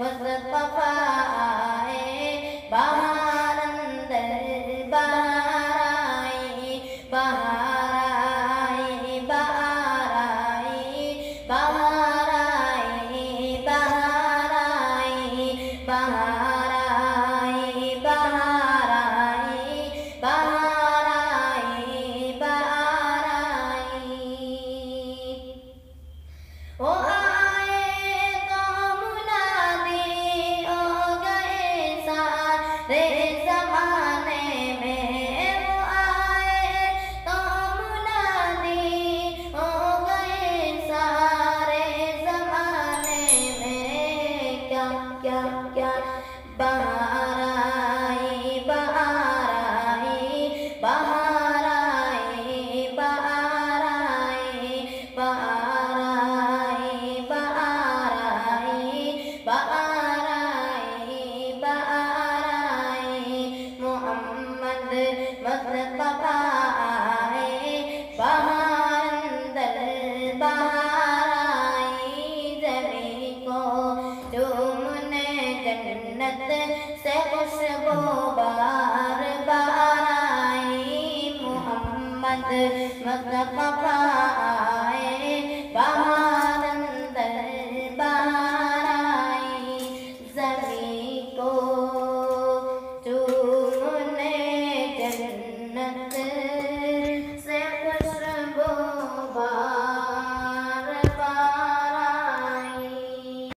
मुस्तफा आए बाहर अंदर बाहर आई बाहर आई बाहर आई बाहर आई बाहर आई बाहर आई बाहर आई बाहर आई बाहर आई ओ आए तो मुनादी हो गए सारे ज़माने में वो आए तो मुनादी हो गए सारे ज़माने में क्या क्या क्या बाहर आई बाहर आई बाहर आई बाहर आई बाहर आई बाहर आई बाहर आई बाहर आई मोहम्मद मुस्तफा आए बाहर अंदर बाहर आई ज़मीं को चूमने जन्नत से खुशबू बार बार आई मोहम्मद मुस्तफा आए बाहर